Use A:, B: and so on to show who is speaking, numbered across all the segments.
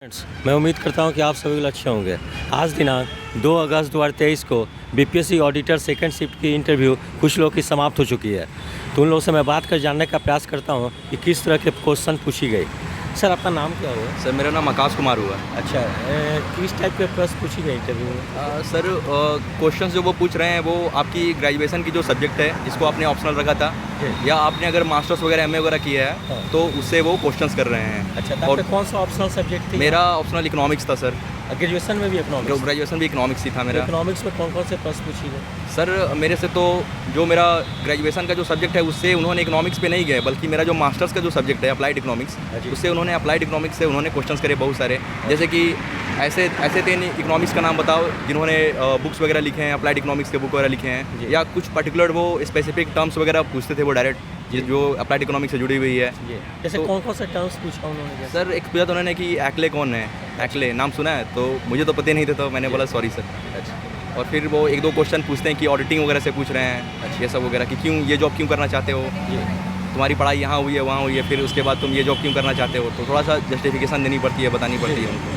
A: Friends, मैं उम्मीद करता हूं कि आप सभी लोग अच्छे होंगे। आज दिनांक 2 अगस्त 2023 को बीपीएससी ऑडिटर सेकंड शिफ्ट की इंटरव्यू कुछ लोगों की समाप्त हो चुकी है। तो उन लोगों से मैं बात कर जानने का प्रयास करता हूं कि किस तरह के क्वेश्चन पूछी गई। सर, आपका नाम क्या हुआ?
B: सर मेरा नाम आकाश कुमार हुआ।
A: अच्छा, किस टाइप के प्रश्न पूछी गई इंटरव्यू में?
B: सर क्वेश्चंस जो वो पूछ रहे हैं वो आपकी ग्रेजुएशन की जो सब्जेक्ट है जिसको आपने ऑप्शनल रखा था या आपने अगर मास्टर्स वगैरह एमए वगैरह किया है
A: हाँ।
B: तो उससे वो क्वेश्चंस कर रहे हैं।
A: अच्छा, तो
B: और
A: आपका कौन सा ऑप्शनल सब्जेक्ट थी?
B: मेरा ऑप्शनल इकोनॉमिक्स था सर।
A: ग्रेजुएशन में भी इकोनॉमिक्स?
B: ग्रेजुएशन भी इकोनॉमिक्स ही था मेरा।
A: इकोनॉमिक्स में कौन कौन से प्रश्न पूछी गए?
B: सर मेरे से तो जो मेरा ग्रेजुएशन का जो सब्जेक्ट है उससे उन्होंने इकोनॉमिक्स पे नहीं गए, बल्कि मेरा जो मास्टर्स का जो सब्जेक्ट है अप्लाइड इकोनॉमिक्स,
A: जी।
B: उससे उन्होंने अप्लाइड इकोनॉमिक्स से उन्होंने क्वेश्चंस करे बहुत सारे। जैसे कि ऐसे 3 इकोनॉमिक्स का नाम बताओ जिन्होंने बुक्स वगैरह लिखे हैं, अप्लाइड इकोनॉमिक्स के बुक वगैरह लिखे हैं,
A: जी।
B: या कुछ पर्टिकुलर वो स्पेसिफिक टर्म्स वगैरह पूछते थे वो डायरेक्ट जो अप्लाइड इकोनॉमिक्स से जुड़ी हुई है।
A: जैसे
B: तो-
A: कौन कौन से टर्म्स पूछा उन्होंने? जैसे
B: सर एक पूछा तो उन्होंने कि एक्ले कौन है, एक्ले नाम सुना है, तो मुझे तो पता ही नहीं था, तो मैंने बोला सॉरी सर।
A: अच्छा,
B: और फिर वो 1-2 क्वेश्चन पूछते हैं कि ऑडिटिंग वगैरह से पूछ रहे हैं, ये सब वगैरह कि क्यों ये जॉब क्यों करना चाहते हो,
A: ये
B: तुम्हारी पढ़ाई यहाँ हुई है वहाँ हुई है, फिर उसके बाद तुम ये जॉब क्यों करना चाहते हो, तो थोड़ा सा जस्टिफिकेशन देनी पड़ती है, बतानी पड़ती है उनको।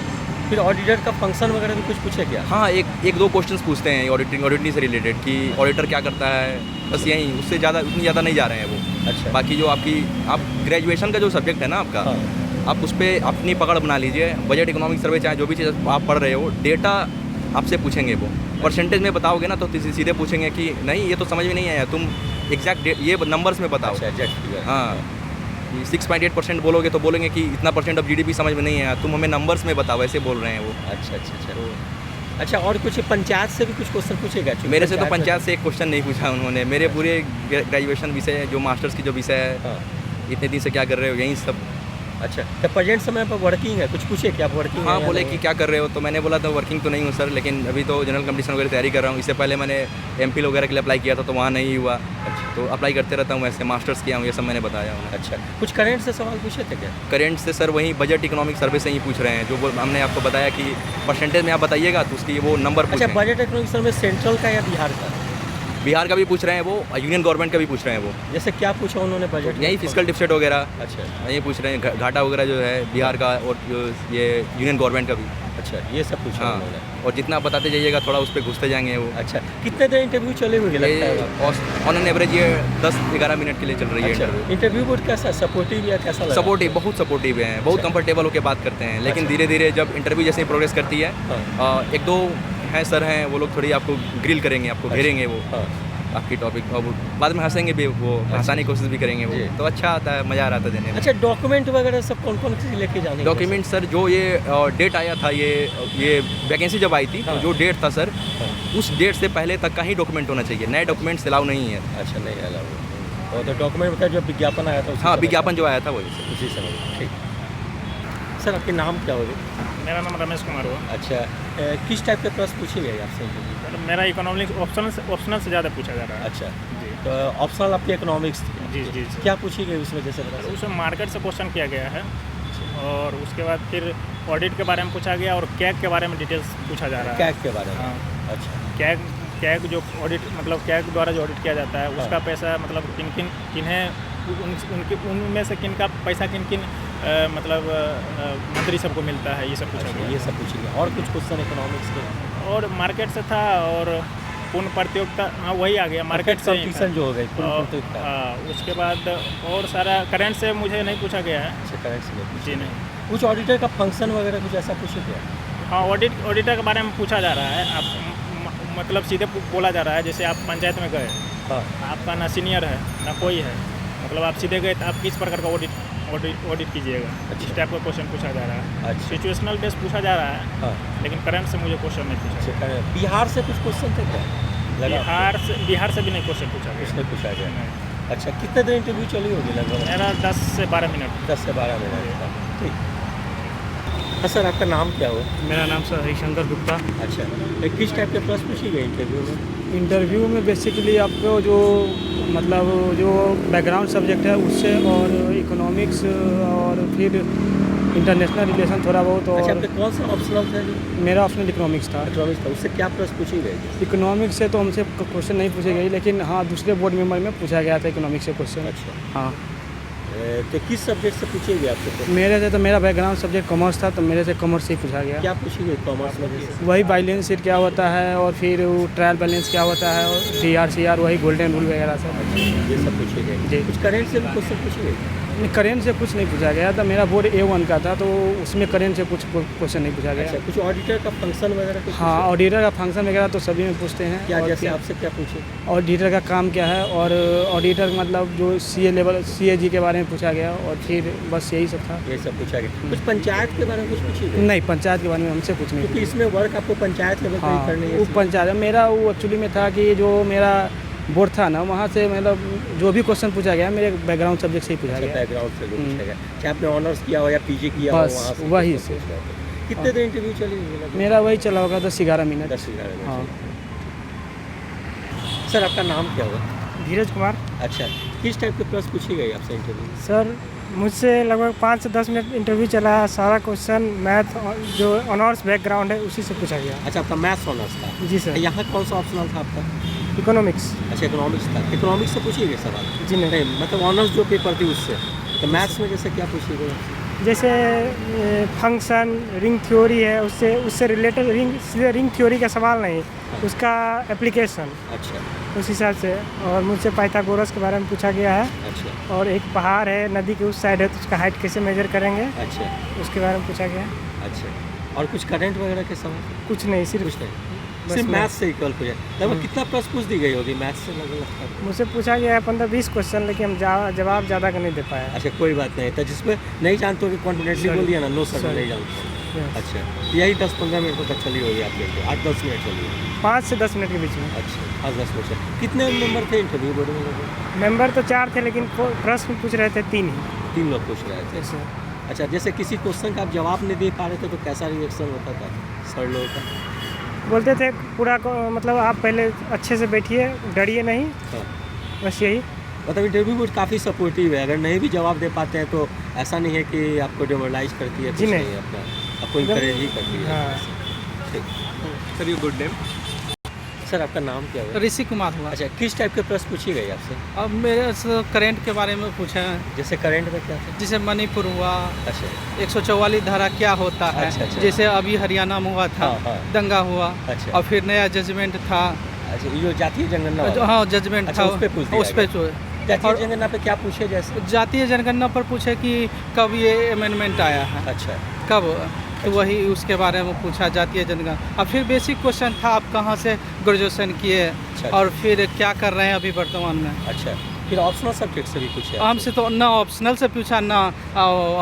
A: फिर ऑडिटर का फंक्शन वगैरह भी कुछ पूछे क्या?
B: हाँ, एक दो क्वेश्चंस पूछते हैं ऑडिटिंग से रिलेटेड कि ऑडिटर क्या करता है, बस यही, उससे ज़्यादा उतनी ज़्यादा नहीं जा रहे हैं वो।
A: अच्छा।
B: बाकी जो आप ग्रेजुएशन का जो सब्जेक्ट है ना आपका,
A: हाँ।
B: आप उस पर अपनी पकड़ बना लीजिए। बजट इकोनॉमिक सर्वे चाहे जो भी चीज़ आप पढ़ रहे हो, डेटा आपसे पूछेंगे वो, परसेंटेज में बताओगे ना तो सीधे पूछेंगे कि नहीं ये तो समझ में नहीं आया, तुम एग्जैक्ट ये नंबर्स में बताओ।
A: अच्छा, एग्जैक्ट फिगर।
B: हाँ, 6.8% बोलोगे तो बोलेंगे कि इतना परसेंट ऑफ जीडीपी समझ में नहीं आया, तुम हमें नंबर्स में बताओ, ऐसे बोल रहे हैं वो।
A: अच्छा अच्छा अच्छा। अच्छा, और कुछ पंचायत से भी कुछ क्वेश्चन पूछेगा?
B: मेरे से तो पंचायत से एक क्वेश्चन नहीं पूछा उन्होंने। मेरे पूरे ग्रेजुएशन विषय जो मास्टर्स की जो विषय है,
A: हाँ।
B: इतने दिन से क्या कर रहे हो, यही सब।
A: अच्छा, तो प्रेजेंट समय पर वर्किंग है, कुछ पूछे क्या आप वर्किंग?
B: हाँ, बोले कि क्या कर रहे हो, तो मैंने बोला था वर्किंग तो नहीं हूँ सर, लेकिन अभी तो जनरल कंपटीशन वगैरह तैयारी कर रहा हूँ। इससे पहले मैंने एमफिल वगैरह के लिए अप्लाई किया था तो वहाँ नहीं हुआ।
A: अच्छा
B: तो अप्लाई करते रहता हूँ, ऐसे मास्टर्स किया हूँ, ये सब मैंने बताया उन्हें।
A: अच्छा, कुछ करेंट से सवाल पूछे थे क्या?
B: करेंट से सर वही बजट इकोनॉमिक सर्वे से ही पूछ रहे हैं, जो हमने आपको बताया कि परसेंटेज में आप बताइएगा तो उसकी वो नंबर
A: अच्छा,
B: पूछें।
A: बजट इकोनॉमिक्स में सेंट्रल का या बिहार का?
B: बिहार का भी पूछ रहे हैं वो, यूनियन गवर्नमेंट का भी पूछ रहे हैं वो।
A: जैसे क्या पूछा उन्होंने बजट में?
B: यही फिजिकल डिफिसिट वगैरह
A: अच्छा
B: यही पूछ रहे हैं, घाटा वगैरह जो है बिहार का और जो ये यूनियन गवर्नमेंट का भी।
A: अच्छा, ये सब पूछा
B: हाँ,
A: उन्होंने।
B: और जितना बताते जाइएगा थोड़ा उस पर घुसते जाएंगे वो।
A: अच्छा, कितने देर इंटरव्यू चले हुए लगता है आपको?
B: ऑन एन एवरेज ये 10-11 मिनट के लिए चल रही है
A: अच्छा,
B: इंटरव्यू।
A: इंटरव्यू बोर्ड कैसा, सपोर्टिव या कैसा लगा?
B: सपोर्टिव, बहुत सपोर्टिव हैं, बहुत
A: अच्छा।
B: कंफर्टेबल होकर बात करते हैं। लेकिन
A: अच्छा।
B: धीरे धीरे जब इंटरव्यू जैसे ही प्रोग्रेस करती है,
A: हाँ।
B: 1-2 हैं सर हैं वो लोग थोड़ी आपको ग्रिल करेंगे, आपको घेरेंगे वो
A: हाँ।
B: आपकी टॉपिक, और बाद में हंसेंगे भी, वो हंसाने की कोशिश भी करेंगे वो,
A: जी।
B: तो अच्छा आता है, मज़ा आ रहा था देने में।
A: अच्छा, डॉक्यूमेंट वगैरह सब कौन कौन से लेके जाने?
B: डॉक्यूमेंट सर जो ये डेट आया था, ये वैकेंसी जब आई थी तो
A: हाँ।
B: जो डेट था सर,
A: हाँ।
B: उस डेट से पहले तक का ही डॉक्यूमेंट होना चाहिए, नए डॉक्यूमेंट्स अलाउ नहीं है।
A: अच्छा, नहीं अलाउ। और तो डॉक्यूमेंट का जो विज्ञापन आया था उसी
B: हाँ,
A: समय-
B: विज्ञापन जो आया था वही सर।
A: उसी समय। ठीक। सर, आपके नाम क्या होगा?
C: मेरा नाम रमेश कुमार हुआ।
A: अच्छा, किस टाइप के प्रश्न पूछे गए आपसे इंटरव्यू?
C: मेरा इकोनॉमिक्स ऑप्शनल से ज़्यादा पूछा जा रहा है।
A: अच्छा,
C: जी
A: तो ऑप्शनल आपकी इकोनॉमिक्स थी?
C: जी जी जी।
A: क्या पूछी गई उसमें, जैसे बता सकते?
C: उसमें मार्केट से क्वेश्चन किया गया है, और उसके बाद फिर ऑडिट के बारे में पूछा गया, और कैग के बारे में डिटेल्स पूछा जा रहा है।
A: कैग के बारे में?
C: हाँ।
A: अच्छा।
C: कैग जो ऑडिट, मतलब कैग द्वारा जो ऑडिट किया जाता है, उसका
A: हाँ।
C: पैसा मतलब किन्हें उनमें से किन का पैसा किन मतलब मंत्री सबको मिलता है, ये सब पूछा
A: अच्छा,
C: गया।
A: ये सब पूछी गई। और कुछ क्वेश्चन इकोनॉमिक्स के?
C: और मार्केट से था, और पूर्ण प्रतियोगिता, हाँ वही आ गया, मार्केट से ही था।
A: कंपटीशन जो हो गई पूर्ण
C: और
A: प्रतियोगिता।
C: उसके बाद और सारा करंट से मुझे नहीं पूछा गया है।
A: अच्छा, करेक्ट से नहीं
C: जी
A: पूछी।
C: नहीं।
A: कुछ ऑडिटर का फंक्शन वगैरह कुछ ऐसा पूछे क्या?
C: हाँ, ऑडिटर के बारे में पूछा जा रहा है। आप मतलब सीधे बोला जा रहा है, जैसे आप पंचायत में गए,
A: हाँ।
C: आपका ना सीनियर है ना कोई है, मतलब आप सीधे गए तो आप किस प्रकार का ऑडिट कीजिएगा,
A: अच्छा।
C: इस टाइप का क्वेश्चन पूछा जा रहा है।
A: अच्छा।
C: सिचुएशनल बेस पूछा जा रहा है,
A: हाँ।
C: लेकिन करंट से मुझे क्वेश्चन नहीं पूछा।
A: अच्छा, correct। बिहार से कुछ क्वेश्चन थे क्या? लगा आपको?
C: बिहार से भी नहीं क्वेश्चन पूछा
A: कुछ
C: गया।
A: नहीं पूछा गया।
C: नहीं।
A: अच्छा, कितने देर इंटरव्यू चली होगी लगभग?
C: मेरा 10 से 12 मिनट।
A: 10 से 12 मिनट का। ठीक। हाँ सर, आपका नाम क्या हो?
D: मेरा नाम सर हरिशंकर गुप्ता।
A: अच्छा, किस टाइप के प्रश्न पूछी गई इंटरव्यू में?
D: इंटरव्यू में बेसिकली आपको जो मतलब जो बैकग्राउंड सब्जेक्ट है उससे, और इकोनॉमिक्स, और फिर इंटरनेशनल रिलेशन थोड़ा बहुत,
A: अच्छा,
D: और
A: आपके कौन सा ऑप्शनल था जो
D: मेरा ऑप्शनल इकोनॉमिक्स था।
A: इकोनॉमिक्स था? उससे क्या प्रश्न पूछी गई?
D: इकोनॉमिक्स से तो हमसे क्वेश्चन नहीं पूछे गए, लेकिन हाँ दूसरे बोर्ड मेंबर में पूछा गया था इकोनॉमिक्स से क्वेश्चन।
A: अच्छा।
D: हाँ।
A: तो किस सब्जेक्ट से पूछेगी आपसे तो?
D: मेरे से तो मेरा बैकग्राउंड सब्जेक्ट कॉमर्स था, तो मेरे से कॉमर्स से ही पूछा गया।
A: क्या पूछेगी कॉमर्स में जैसे?
D: वही बैलेंस शीट क्या होता है, और फिर वो ट्रायल बैलेंस क्या होता है, और DRCR वही गोल्डन रूल वगैरह सब।
A: ये सब पूछेगी
D: जी।
A: कुछ करेंट से भी क्वेश्चन पूछेगी?
D: करेंट से कुछ नहीं पूछा गया था, मेरा बोर्ड A1 का था, तो उसमें करेंट से कुछ क्वेश्चन नहीं पूछा
A: अच्छा,
D: गया।
A: कुछ ऑडिटर का फंक्शन वगैरह कुछ
D: हाँ,
A: पूछे?
D: ऑडिटर का फंक्शन वगैरह तो सभी में पूछते हैं।
A: क्या
D: और
A: जैसे
D: फिर
A: आपसे क्या पूछे?
D: ऑडिटर का काम क्या है, और ऑडिटर मतलब जो CA लेवल CAG के बारे में पूछा गया, और फिर बस यही सब था।
A: ये सब पूछा गया। कुछ पंचायत के बारे में कुछ पूछेगी?
D: नहीं, पंचायत के बारे में हमसे कुछ नहीं
A: क्योंकि इसमें वर्क आपको पंचायत लेवल पर
D: हाँ,
A: ही करनी है।
D: वो पंचायत मेरा वो एक्चुअली में था कि जो मेरा बोर्ड था ना, वहाँ से मतलब जो भी क्वेश्चन पूछा गया मेरे बैकग्राउंड सब्जेक्ट से ही पूछा गया।
A: बैकग्राउंड से जो पूछा गया, चाहे आपने ऑनर्स किया हो या PG किया हो,
D: बस
A: वहाँ से
D: वही
A: क्वेश्चन
D: से।
A: पूछ रहे थे। कितने देर इंटरव्यू चली हुई?
D: मेरा वही चला होगा 10-11 मिनट।
A: 10-11 मिनट।
D: हाँ।
A: सर आपका नाम क्या होगा?
E: धीरज कुमार।
A: अच्छा, किस टाइप के प्रश्न पूछी गई आपसे इंटरव्यू?
E: सर मुझसे लगभग 5 से 10 मिनट इंटरव्यू चला है। सारा क्वेश्चन मैथ जो ऑनर्स बैकग्राउंड है उसी से पूछा गया।
A: अच्छा, आपका मैथ्स ऑनर्स था?
E: जी सर।
A: यहाँ कौन सा ऑप्शनल था आपका?
E: इकोनॉमिक्स।
A: अच्छा, इकोनॉमिक्स था। इकोनॉमिक्स से पूछी गई सवाल?
E: जी नहीं।
A: मतलब ऑनर्स जो पेपर थी उससे। तो मैथ्स में जैसे क्या पूछी गई आपसे?
E: जैसे फंक्शन रिंग थ्योरी है, उससे रिलेटेड सीधे रिंग थ्योरी का सवाल नहीं, उसका एप्लीकेशन
A: अच्छा
E: उस हिसाब से। और मुझसे पाइथागोरस के बारे में पूछा गया है।
A: अच्छा
E: और एक पहाड़ है नदी के उस साइड है, तो उसका हाइट कैसे मेजर करेंगे
A: अच्छा
E: उसके बारे में पूछा गया।
A: अच्छा। और कुछ करंट वगैरह के सवाल?
E: कुछ नहीं, सिर्फ
A: कुछ नहीं,
E: बस
A: सिर्फ
E: मैं-
A: मैथ्स से इक्वल पूछा। लगभग कितना प्रश्न पूछ दी गई होगी मैथ्स से लगभग?
E: मुझसे पूछा गया है 15-20 क्वेश्चन, लेकिन हम जवाब ज़्यादा का नहीं दे पाए।
A: अच्छा, कोई बात नहीं था। जिसमें नहीं जानते हो कि कॉन्फिडेंटली
E: Sorry.
A: बोल दिया ना, नो सर मैं
E: Sorry.
A: नहीं जानता।
E: Yes.
A: अच्छा, यही 10-15 मिनट तक चली होगी आपके? 8-10 मिनट चली होगी।
E: 5 से 10 मिनट के बीच में।
A: अच्छा, 5-10 मिनट। कितने मेंबर थे इंटरव्यू बोर्ड में लगभग?
E: मेंबर तो 4 थे, लेकिन प्रश्न पूछ रहे थे 3 ही।
A: 3 लोग पूछ रहे थे।
E: जैसे
A: अच्छा, जैसे किसी क्वेश्चन का आप जवाब नहीं दे पा रहे थे तो कैसा रिएक्शन होता था सर लोगों का?
E: बोलते थे पूरा मतलब आप पहले अच्छे से बैठिए, डरिए नहीं,
A: हाँ।
E: बस यही।
A: मतलब इंटरव्यू बोर्ड काफ़ी सपोर्टिव है। अगर नहीं भी जवाब दे पाते हैं तो ऐसा नहीं है कि आपको डिमोरलाइज करती है,
E: जी
A: कुछ
E: नहीं।
A: अपना आपको इंकरेज ही करती है।
E: हाँ।
A: ठीक।
B: Sir you good name?
A: Sir आपका नाम क्या हुआ?
F: ऋषि कुमार हुआ।
A: अच्छा, किस टाइप के प्रश्न पूछी गई आपसे?
F: अब मेरे से करेंट के बारे में पूछे हैं,
A: जैसे करंट में क्या था?
F: जैसे मणिपुर हुआ,
A: अच्छा
F: 144 धारा क्या होता है,
A: अच्छा, अच्छा।
F: जैसे अभी हरियाणा में हुआ था,
A: हाँ, हाँ।
F: दंगा हुआ,
A: अच्छा।
F: और फिर नया जजमेंट था।
A: अच्छा, ये जो जातीय जनगणना
F: जो
A: वाला?
F: हाँ जजमेंट
A: अच्छा,
F: था,
A: उस पे पूछ दिया
F: उस पे
A: गया। जातीय जनगणना पे क्या पूछे जैसे?
F: जातीय जनगणना पर पूछे कि कब ये अमेंडमेंट आया है,
A: अच्छा
F: कब, तो वही उसके बारे में पूछा, जातीय जनगणना। और फिर बेसिक क्वेश्चन था आप कहाँ से ग्रेजुएशन किए,
A: अच्छा।
F: और फिर क्या कर रहे हैं अभी वर्तमान में।
A: अच्छा, फिर ऑप्शनल सब्जेक्ट से भी पूछे?
F: हमसे तो ना ऑप्शनल से पूछा, ना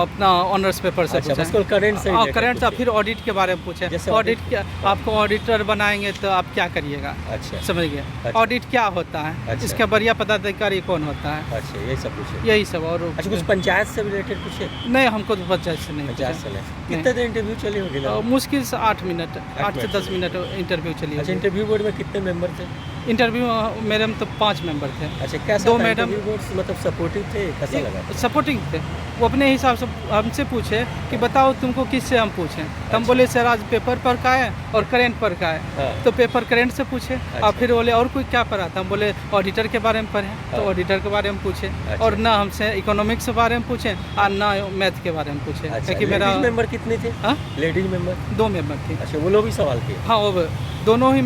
F: अपना ऑनर्स पेपर से
A: अच्छा,
F: पूछा।
A: बस करंट से
F: हाँ,
A: related
F: करंट था।
A: पूछे।
F: फिर ऑडिट के बारे में पूछे,
A: जैसे
F: ऑडिट
A: audit?
F: क्या, आपको ऑडिटर बनाएंगे तो आप क्या करिएगा,
A: अच्छा
F: समझ गए।
A: अच्छा।
F: ऑडिट क्या होता है,
A: अच्छा।
F: इसका बढ़िया पदाधिकारी कौन होता है,
A: अच्छा, यही सब पूछे।
F: यही सब। और
A: अच्छा, कुछ पंचायत से रिलेटेड पूछे?
F: नहीं, हमको तो पंचायत से नहीं
A: पंचायत से
F: पूछा।
A: नहीं। कितने देर इंटरव्यू चली होगी लगभग?
F: मुश्किल से 8 मिनट, 8 से 10 मिनट इंटरव्यू चली
A: अच्छा,
F: होगी।
A: इंटरव्यू बोर्ड में कितने मेंबर थे?
F: इंटरव्यू मेरे में तो 5 मेंबर थे।
A: अच्छा, कैसा
F: दो
A: था
F: मैडम-
A: इंटरव्यू बोर्ड? मतलब सपोर्टिव थे, कैसा लगा?
F: सपोर्टिंग थे। वो अपने हिसाब से हमसे पूछे कि बताओ तुमको किससे हम पूछें, तो हम बोले सर आज पेपर पर का है और करेंट पर का है।
A: हाँ।
F: तो पेपर करेंट से पूछे,
A: अच्छा।
F: और फिर बोले और कोई क्या पढ़ा था, हम बोले ऑडिटर के बारे में पढ़े, तो
A: हाँ।
F: ऑडिटर के बारे में पूछे।
A: अच्छा।
F: और ना हमसे इकोनॉमिक्स के बारे में पूछे, और ना मैथ के बारे में पूछे।
A: अच्छा,
F: क्योंकि मेरा
A: लेडीज मेंबर कितने थे?
F: हाँ?
A: Ladies member?
F: 2 मेंबर थे।
A: अच्छा, वो लोग भी सवाल किए?
F: हाँ, वो दोनों ही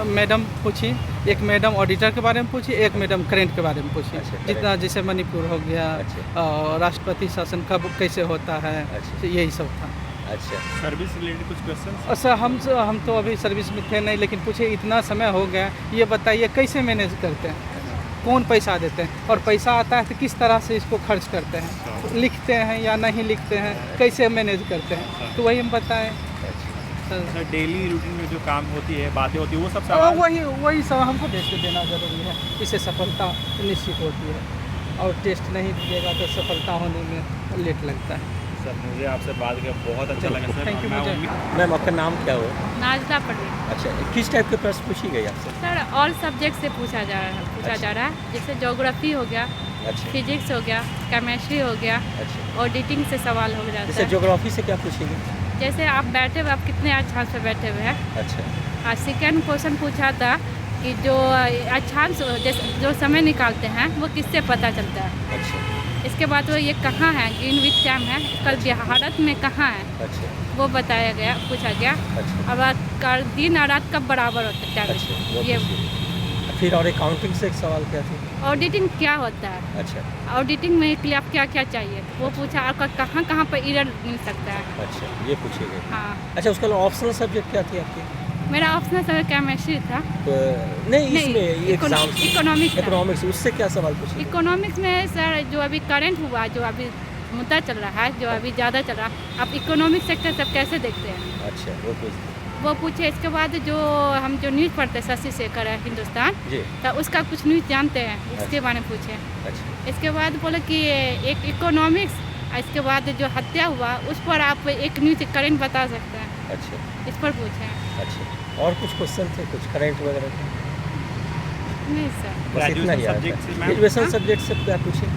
F: मैडम पूछी। एक मैडम ऑडिटर के बारे में पूछी, एक मैडम करेंट के बारे में पूछी।
A: अच्छा, current।
F: जितना जैसे मणिपुर हो गया,
A: अच्छा।
F: और राष्ट्रपति शासन कब कैसे होता है,
A: अच्छा।
F: तो यही सब था।
A: अच्छा,
C: सर्विस रिलेटेड कुछ क्वेश्चन?
F: अच्छा, हम तो अभी सर्विस में थे नहीं, लेकिन पूछे इतना समय हो गया, ये बताइए कैसे मैनेज करते हैं, कौन पैसा देते हैं, और पैसा आता है तो किस तरह से इसको खर्च करते हैं, लिखते हैं या नहीं लिखते हैं, कैसे मैनेज करते हैं, तो वही हम बताएं।
C: सर डेली रूटीन में जो काम होती है, बातें होती है, वो सब
F: और
C: सवाल
F: वही सब हमको टेस्ट देना ज़रूरी है, इससे सफलता निश्चित होती है। और टेस्ट नहीं दिएगा तो सफलता होने में लेट लगता है।
C: सर मुझे आपसे बात कर बहुत अच्छा लगा सर।
F: Thank you,
C: मैं
F: मुझे।
C: उम्मीद-
A: मैम आपका नाम क्या हुआ?
G: नाजदा पटेल।
A: अच्छा, किस टाइप के प्रश्न पूछी गई आपसे?
G: सर ऑल सब्जेक्ट से पूछा जा रहा है, जैसे ज्योग्राफी हो गया,
A: अच्छा
G: फिजिक्स हो गया, केमिस्ट्री हो गया,
A: अच्छा,
G: ऑडिटिंग से सवाल हो जाता
A: जैसे
G: है।
A: ज्योग्राफी से क्या पूछेंगे?
G: जैसे आप बैठे हुए, आप कितने अक्षांश पे बैठे हुए हैं।
A: अच्छा
G: सेकेंड क्वेश्चन पूछा था कि जो अक्षांश जैसे जो समय निकालते हैं वो किससे पता चलता है।
A: अच्छा
G: इसके बाद वो ये कहाँ है, ग्रीनविच डैम है, कल भारत में कहाँ है
A: अच्छा
G: वो बताया गया, पूछा गया।
A: अच्छा
G: अब कल दिन और रात कब बराबर होता है
A: अच्छा वो
G: ये
A: पूछिए। फिर और अकाउंटिंग से एक सवाल क्या थी?
G: ऑडिटिंग क्या होता है,
A: अच्छा
G: ऑडिटिंग में के लिए आप क्या क्या चाहिए वो पूछा, आपका कहाँ कहाँ पर एरर मिल सकता है।
A: अच्छा ये पूछिएगा।
G: हाँ,
A: अच्छा उसका ऑप्शनल सब्जेक्ट क्या थी आपकी?
G: मेरा ऑप्शनल सब्जेक्ट केमिस्ट्री था।
A: नहीं इसमें एग्जाम
G: इकोनॉमिक्स था।
A: इकोनॉमिक्स, उससे क्या सवाल पूछे?
G: इकोनॉमिक्स में सर जो अभी करंट हुआ, जो अभी मुद्दा चल रहा है, जो अभी ज़्यादा चल रहा है, आप इकोनॉमिक सेक्टर सब कैसे देखते हैं
A: अच्छा
G: वो पूछे। इसके बाद जो हम जो न्यूज़ पढ़ते हैं शशि शेखर है हिंदुस्तान,
A: जी
G: तो उसका कुछ न्यूज़ जानते हैं, उसके बारे में पूछे।
A: अच्छा
G: इसके बाद बोले कि एक इकोनॉमिक्स, इसके बाद जो हत्या हुआ उस पर आप एक न्यूज़ करंट बता सकते हैं,
A: अच्छा
G: इस पर पूछे।
A: अच्छा और कुछ क्वेश्चन थे कुछ करंट वगैरह के?
G: नहीं सर,
A: बस इतना ही
C: सब्जेक्ट से मैम?
A: ग्रेजुएशन
G: हाँ?
A: सब्जेक्ट से क्या पूछे?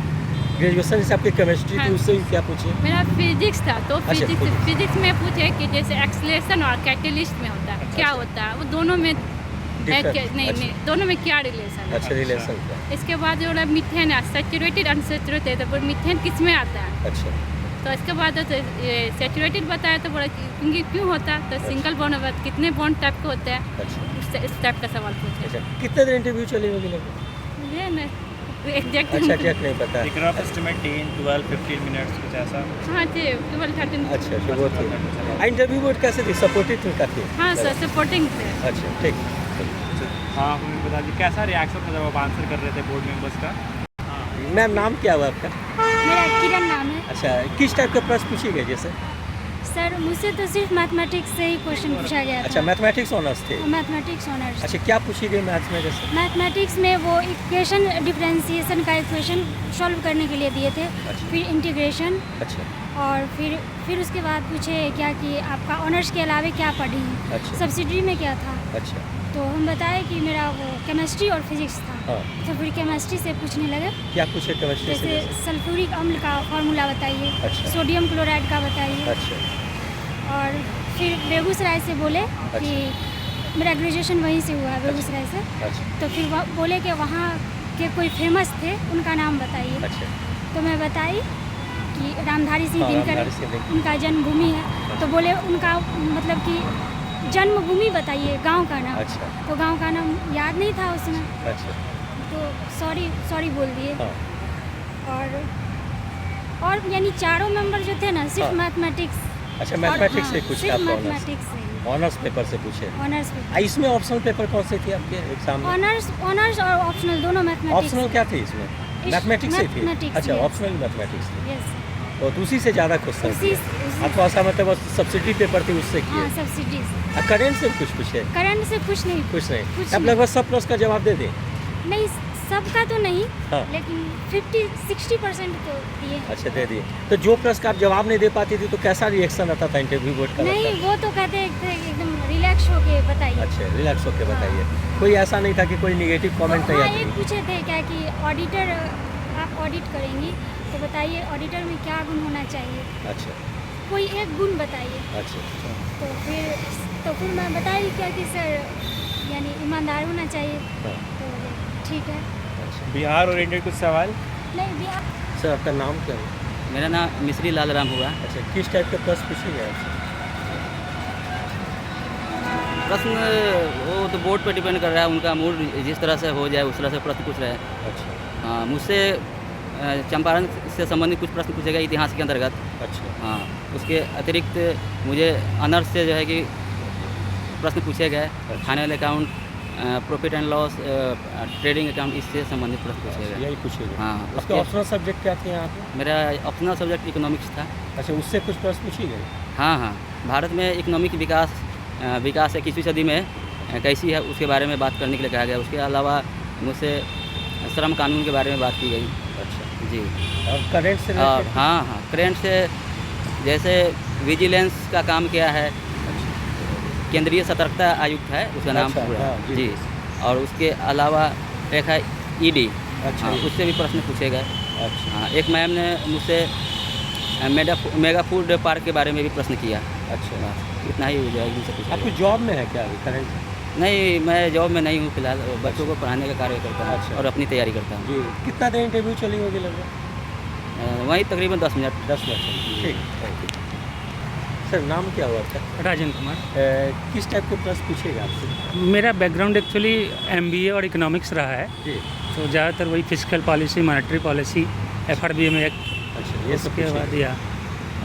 A: ग्रेजुएशन से आपकी केमिस्ट्री थी
G: हाँ।
A: उससे भी क्या पूछे?
G: मेरा फिजिक्स था, तो
A: अच्छा,
G: फिजिक्स में पूछे कि जैसे एक्सलेशन और कैटेलिस्ट में होता है, क्या होता है वो दोनों में
A: Different,
G: नहीं
A: अच्छा।
G: नहीं दोनों में क्या रिलेशन है।
A: अच्छा रिलेशन क्या?
G: इसके बाद जो मीथेन है, सैचुरेटेड अनसैचुरेटेड, तो मीथेन किस में आता है,
A: अच्छा
G: तो इसके बाद सैचुरेटेड बताया तो बोला क्योंकि क्यों होता है, तो सिंगल बॉन्ड कितने बॉन्ड टाइप के होते हैं,
A: अच्छा
G: इस टाइप का सवाल पूछे।
A: अच्छा कितने देर इंटरव्यू चली होगी लगभग?
G: मुझे एग्जैक्ट
A: अच्छा क्या नहीं पता।
C: एक रफ एस्टिमेट 10, 12, 15 मिनट्स कुछ ऐसा।
G: हाँ जी, 12-13।
A: अच्छा अच्छा वो थी। इंटरव्यू बोर्ड कैसे थी? सपोर्टिव थी काफ़ी?
G: हाँ सर, सपोर्टिंग थे।
A: अच्छा ठीक।
C: हाँ हमें बता दीजिए कैसा रिएक्शन था जब आप आंसर कर रहे थे बोर्ड मेंबर्स का?
A: मैम नाम क्या हुआ आपका?
H: मेरा किरण नाम है।
A: अच्छा किस टाइप के प्रश्न पूछे गए जैसे?
H: सर मुझसे तो सिर्फ मैथमेटिक्स से ही क्वेश्चन पूछा गया
A: अच्छा
H: था।
A: मैथमेटिक्स ऑनर्स थे?
H: Mathematics honours.
A: अच्छा क्या पूछी गई मैथ्स में जैसे?
H: मैथमेटिक्स में वो इक्वेशन डिफरेंशिएशन का इक्वेशन सॉल्व करने के लिए दिए थे,
A: अच्छा।
H: फिर इंटीग्रेशन,
A: अच्छा
H: और फिर उसके बाद पूछे क्या कि आपका ऑनर्स के अलावा क्या पढ़ी हैं,
A: अच्छा
H: सब्सिडी में क्या था,
A: अच्छा
H: तो हम बताए कि मेरा वो केमिस्ट्री और फिजिक्स था।
A: हाँ
H: तो फिर केमिस्ट्री से पूछने लगे,
A: क्या पूछे केमिस्ट्री से
H: जैसे
A: जैसे?
H: सल्फ्यूरिक अम्ल का फॉर्मूला बताइए,
A: अच्छा।
H: सोडियम क्लोराइड का बताइए,
A: अच्छा
H: और फिर बेगूसराय से बोले कि मेरा ग्रेजुएशन वहीं से हुआ है, बेगूसराय से।
A: अच्छा
H: तो फिर वह बोले कि वहाँ के कोई फेमस थे, उनका नाम बताइए।
A: अच्छा
H: तो मैं बताई कि रामधारी सिंह
A: हाँ,
H: दिनकर
A: रामधारी सिंह दिनकर।
H: उनका जन्मभूमि है। तो बोले उनका मतलब कि जन्मभूमि बताइए, गांव का नाम।
A: अच्छा
H: तो गांव का नाम याद नहीं था उसमें,
A: अच्छा
H: तो सॉरी बोल दिए।
A: हाँ
H: और यानी चारों मेंबर जो थे ना, सिर्फ
A: हाँ।
H: मैथमेटिक्स।
A: अच्छा मैथमेटिक्स से पूछे
H: सिर्फ
A: आपका ऑनर्स?
H: मैथमेटिक्स से
A: ऑनर्स पेपर से पूछे?
H: ऑनर्स
A: इसमें ऑप्शनल पेपर कौन से थी आपके एग्जाम में?
H: ऑनर्स और ऑप्शनल दोनों मैथमेटिक्स।
A: ऑप्शनल क्या थी इसमें? मैथमेटिक्स से थी?
H: Mathematics,
A: अच्छा
H: yes.
A: ऑप्शनल मैथमेटिक्स थी।
H: यस,
A: तो उसी से ज़्यादा क्वेश्चन
H: उसी
A: थे अथवा ऐसा मतलब सब्सिडी पेपर थी उससे
H: हाँ
A: किए?
H: सब्सिडीज।
A: करेंट से कुछ पूछे?
H: करंट से कुछ नहीं।
A: कुछ नहीं
H: कुछ
A: अब
H: नहीं।
A: लगभग सब प्रश्न का जवाब दे दें?
H: नहीं, सबका तो नहीं,
A: हाँ।
H: लेकिन 50-60% तो दिए।
A: अच्छा दे दिए। तो जो प्रश्न का आप जवाब नहीं दे पाती थी तो कैसा रिएक्शन रहता था इंटरव्यू बोर्ड का?
H: नहीं,
A: लगता
H: वो तो कहते थे एकदम रिलैक्स होके बताइए।
A: अच्छा रिलैक्स होकर बताइए। कोई ऐसा नहीं था कि कोई निगेटिव कमेंट नहीं
H: हाँ,
A: आती?
H: एक पूछे थे क्या कि ऑडिटर, आप ऑडिट करेंगी तो बताइए ऑडिटर में क्या गुण होना चाहिए,
A: अच्छा
H: कोई एक गुण बताइए।
A: अच्छा
H: तो फिर मैं बताई क्या कि सर यानी ईमानदार होना चाहिए।
A: हाँ,
H: तो बोले ठीक है।
A: अच्छा
C: बिहार ओरिएंटेड कुछ सवाल?
H: नहीं भी आप
A: सर आपका नाम क्या है?
I: मेरा नाम मिश्री लाल राम हुआ।
A: अच्छा किस टाइप के प्रश्न पूछे गए आपसे?
I: प्रश्न वो तो बोर्ड पर डिपेंड कर रहा है, उनका मूड जिस तरह से हो जाए उस तरह से प्रश्न पूछ रहे हैं।
A: अच्छा
I: हाँ, मुझसे चंपारण से संबंधित कुछ प्रश्न पूछे गए इतिहास के अंतर्गत।
A: अच्छा
I: हाँ, उसके अतिरिक्त मुझे ऑनर्स से जो है कि प्रश्न पूछे गए, final account, profit and loss, trading account, इससे संबंधित प्रश्न पूछे गए।
A: यही पूछे गए।
I: हाँ,
A: आपके
I: उसके
A: ऑप्शनल सब्जेक्ट क्या थे यहाँ पे?
I: मेरा ऑप्शनल सब्जेक्ट इकोनॉमिक्स था।
A: अच्छा उससे कुछ प्रश्न पूछे गए?
I: हाँ हाँ, भारत में इकोनॉमिक विकास 21वीं सदी में कैसी है उसके बारे में बात करने के लिए कहा गया। उसके अलावा मुझसे श्रम कानून के बारे में बात की गई।
A: अच्छा
I: जी,
A: और करंट से
I: और
A: related?
I: हाँ हाँ, करंट से जैसे विजिलेंस का काम किया है, केंद्रीय सतर्कता आयुक्त है उसका नाम
A: अच्छा,
I: पूरा।
A: हाँ, जी।
I: जी, और उसके अलावा एक है ईडी।
A: अच्छा
I: हाँ, उससे भी प्रश्न पूछे गए।
A: अच्छा
I: हाँ, एक मैम ने मुझसे मेगा फूड पार्क के बारे में भी प्रश्न किया।
A: अच्छा
I: बस, इतना ही जो है इनसे पूछा
A: आपकी
I: गया।
A: जॉब में है क्या अभी करंट?
I: नहीं, मैं जॉब में नहीं हूँ फिलहाल, बच्चों को पढ़ाने का कार्य करता हूँ
A: अच्छा।
I: और अपनी तैयारी करता हूँ।
A: जी कितना देर इंटरव्यू चली होगी लगभग?
I: वहीं तकरीबन 10 मिनट।
A: 10 मिनट। ठीक, थैंक यू। सर नाम क्या हुआ आपका?
D: राजेंद्र कुमार।
A: किस टाइप के प्रश्न पूछेगा आपसे?
D: मेरा बैकग्राउंड एक्चुअली MBA और इकोनॉमिक्स रहा है,
A: जी।
D: तो ज़्यादातर वही physical policy, monetary policy, FRBM act,
A: अच्छा, ये सब
D: उसके बाद
A: पूछेगा।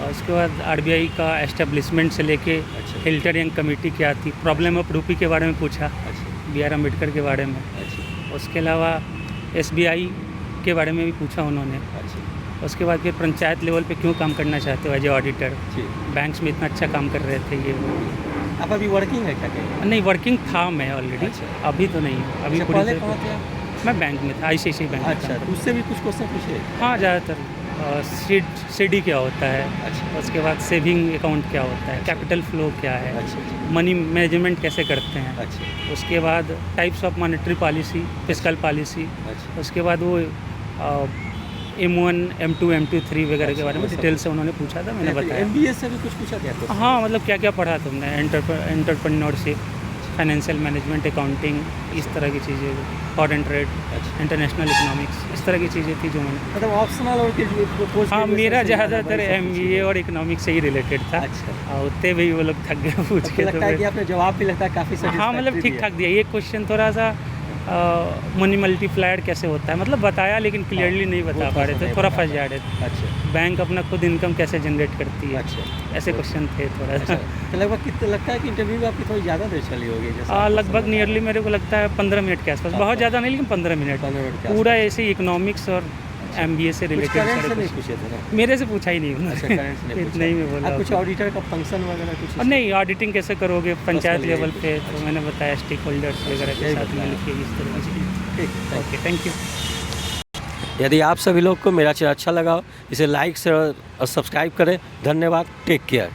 D: और उसके बाद RBI का एस्टेब्लिशमेंट से लेके
A: अच्छा।
D: हिल्टर यंग कमेटी क्या थी, प्रॉब्लम ऑफ रूपी के बारे में पूछा,
A: अच्छा,
D: BR अम्बेडकर के बारे में।
A: अच्छा,
D: उसके अलावा SBI के बारे में भी पूछा उन्होंने।
A: अच्छा,
D: उसके बाद फिर पंचायत लेवल पे क्यों काम करना चाहते हो एज ए ऑडिटर,
A: जी।
D: बैंक्स में इतना अच्छा काम कर रहे थे ये वो।
A: आप अभी वर्किंग है क्या कहीं?
D: नहीं, वर्किंग था मैं ऑलरेडी,
A: अच्छा।
D: अभी तो नहीं हूँ। अभी
A: अच्छा,
D: पूरी
A: पहले
D: तरह-
A: कहाँ थे आप?
D: मैं बैंक में था, ICICI बैंक में
A: अच्छा,
D: था।
A: तो उससे भी कुछ क्वेश्चन पूछे?
D: हाँ, ज़्यादातर CD क्या होता है,
A: अच्छा,
D: उसके बाद सेविंग अकाउंट क्या होता है, कैपिटल फ्लो क्या है,
A: अच्छा, अच्छा,
D: मनी मैनेजमेंट कैसे करते हैं,
A: अच्छा,
D: उसके बाद types of monetary policy, fiscal policy,
A: अच्छा,
D: उसके बाद वो M1, M2, M3 वगैरह के बारे में
A: वो सब
D: डिटेल से उन्होंने पूछा था, मैंने बताया।
A: MBA से भी कुछ पूछा गया था?
D: हाँ, मतलब क्या क्या पढ़ा तुमने, एंटरप्रेन्योरशिप, फाइनेंशियल मैनेजमेंट, अकाउंटिंग, इस तरह की चीज़ें, फॉरेन ट्रेड,
A: अच्छा,
D: इंटरनेशनल इकोनॉमिक्स, इस तरह की चीज़ें थी जो मैंने।
A: मतलब ऑप्शनल और के पोस्ट
D: हाँ, मेरा
A: ग्रेजुएशन से
D: ज़्यादातर
A: वही सब
D: MBA और इकोनॉमिक्स से ही रिलेटेड था।
A: अच्छा।
D: और उतने भी वो लोग थक गए पूछ
A: आपको
D: के।
A: लगता है कि आपने जवाब भी लगता है काफ़ी
D: हाँ, मतलब
A: satisfactory
D: ठीक ठाक दिया। ये क्वेश्चन थोड़ा सा मनी मल्टीप्लायर कैसे होता है, मतलब बताया लेकिन क्लियरली नहीं बता पा रहे थे, थोड़ा फंस जा रहे थे।
A: अच्छा,
D: बैंक अपना खुद इनकम कैसे जनरेट करती है,
A: अच्छा,
D: ऐसे क्वेश्चन थे थोड़ा
A: अच्छा।
D: सा।
A: तो लगभग कितना लगता है कि इंटरव्यू में आपकी थोड़ी ज़्यादा देर चली होगी? जैसा आपको
D: लगभग
A: समझ
D: नियरली मेरे को लगता है 15 मिनट के आसपास,
A: हाँ,
D: बहुत ज़्यादा नहीं लेकिन 15 मिनट।
A: 15 मिनट के
D: पूरा ऐसे ही इकोनॉमिक्स और MBA से
A: कुछ
D: रिलेटेड
A: करंट
D: सारे
A: से नहीं
D: क्वेश्चन।
A: पूछे थे ना?
D: मेरे से पूछा ही नहीं
A: अच्छा,
D: उन्होंने।
A: करंट से नहीं
D: इतना ही मैं
A: पूछा।
D: बोला।
A: आप कुछ ऑडिटर का फंक्शन वगैरह कुछ?
D: और नहीं, ऑडिटिंग कैसे करोगे पंचायत
A: Personally
D: लेवल पे,
A: अच्छा।
D: तो मैंने बताया स्टेक होल्डर्स वगैरह के
A: यही
D: साथ
A: बताया।
D: मिलके इस तरह की।
A: ठीक,
D: ओके, थैंक यू।
A: यदि आप सभी लोग को मेरा चैनल अच्छा लगा हो, इसे लाइक शेयर और सब्सक्राइब करें। धन्यवाद, टेक केयर।